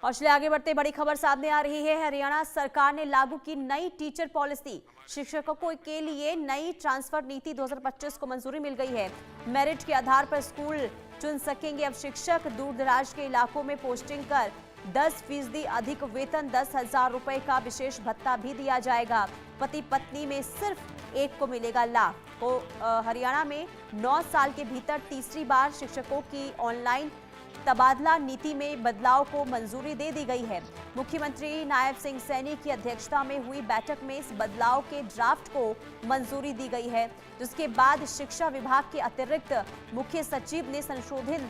और चलिए आगे बढ़ते, बड़ी खबर सामने आ रही है। हरियाणा सरकार ने लागू की नई टीचर पॉलिसी। शिक्षकों के लिए नई ट्रांसफर नीति 2025 को मंजूरी मिल गई है। मेरिट के आधार पर स्कूल चुन सकेंगे अब शिक्षक। दूर दराज के इलाकों में पोस्टिंग कर 10% अधिक वेतन, 10,000 रुपए का विशेष भत्ता भी दिया जाएगा। पति पत्नी में सिर्फ एक को मिलेगा लाभ। तो हरियाणा में 9 साल के भीतर तीसरी बार शिक्षकों की ऑनलाइन तबादला नीति में बदलाव को मंजूरी दे दी गई है। मुख्यमंत्री नायब सिंह सैनी की अध्यक्षता में हुई बैठक में इस बदलाव के ड्राफ्ट को मंजूरी दी गई है, जिसके बाद शिक्षा विभाग के अतिरिक्त मुख्य सचिव ने संशोधित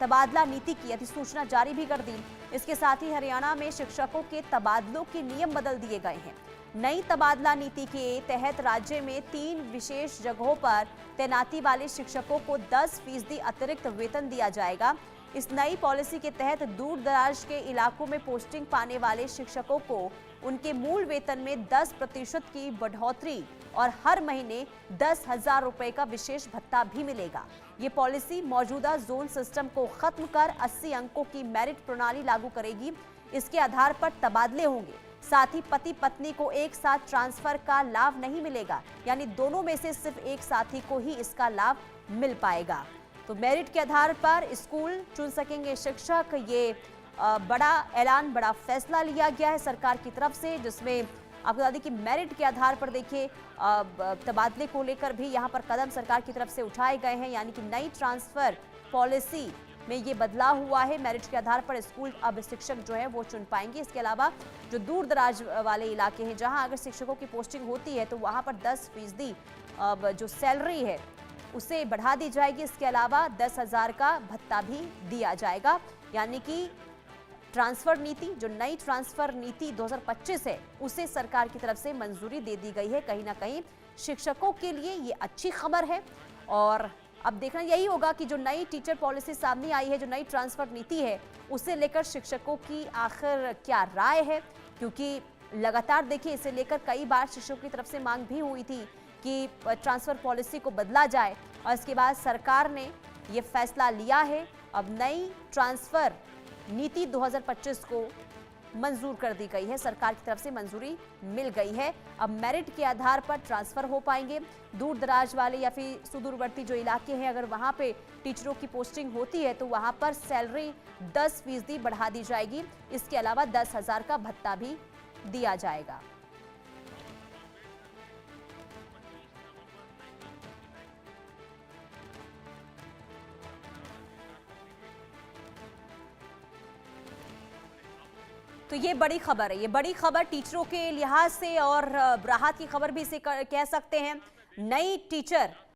तबादला नीति की अधिसूचना जारी भी कर दी। इसके साथ ही हरियाणा में शिक्षकों के तबादलों के नियम बदल दिए गए हैं। नई तबादला नीति के तहत राज्य में 3 विशेष जगहों पर तैनाती वाले शिक्षकों को 10% अतिरिक्त वेतन दिया जाएगा। इस नई पॉलिसी के तहत दूर दराज के इलाकों में पोस्टिंग पाने वाले शिक्षकों को उनके मूल वेतन में 10% की बढ़ोतरी और हर महीने 10,000 रुपए का विशेष भत्ता भी मिलेगा। ये पॉलिसी मौजूदा जोन सिस्टम को खत्म कर 80 अंकों की मेरिट प्रणाली लागू करेगी। इसके आधार पर तबादले होंगे। साथ ही पति पत्नी को एक साथ ट्रांसफर का लाभ नहीं मिलेगा, यानी दोनों में से सिर्फ एक साथी को ही इसका लाभ मिल पाएगा। तो मेरिट के आधार पर स्कूल चुन सकेंगे शिक्षक। ये बड़ा ऐलान, बड़ा फैसला लिया गया है सरकार की तरफ से, जिसमें आपको बता दें कि मेरिट के आधार पर देखिए तबादले को लेकर भी यहाँ पर कदम सरकार की तरफ से उठाए गए हैं। यानी कि नई ट्रांसफर पॉलिसी में ये बदलाव हुआ है। मेरिट के आधार पर स्कूल अब शिक्षक जो है वो चुन पाएंगे। इसके अलावा जो दूर दराज वाले इलाके हैं, जहां अगर शिक्षकों की पोस्टिंग होती है तो वहां पर 10% जो सैलरी है उसे बढ़ा दी जाएगी। इसके अलावा 10,000 का भत्ता भी दिया जाएगा। यानी कि ट्रांसफर नीति, जो नई ट्रांसफर नीति 2025 है, उसे सरकार की तरफ से मंजूरी दे दी गई है। कहीं ना कहीं शिक्षकों के लिए ये अच्छी खबर है। और अब देखना यही होगा कि जो नई टीचर पॉलिसी सामने आई है, जो नई ट्रांसफर नीति है, उसे लेकर शिक्षकों की आखिर क्या राय है। क्योंकि लगातार देखिए इसे लेकर कई बार शिक्षकों की तरफ से मांग भी हुई थी कि ट्रांसफर पॉलिसी को बदला जाए, और इसके बाद सरकार ने ये फैसला लिया है। अब नई ट्रांसफर नीति 2025 को मंजूर कर दी गई है, सरकार की तरफ से मंजूरी मिल गई है। अब मेरिट के आधार पर ट्रांसफर हो पाएंगे। दूर दराज वाले या फिर सुदूरवर्ती जो इलाके हैं, अगर वहां पे टीचरों की पोस्टिंग होती है तो वहां पर सैलरी 10% बढ़ा दी जाएगी। इसके अलावा 10,000 का भत्ता भी दिया जाएगा। तो ये बड़ी खबर है, ये बड़ी खबर टीचरों के लिहाज से, और राहत की खबर भी इसे कह सकते हैं। नई टीचर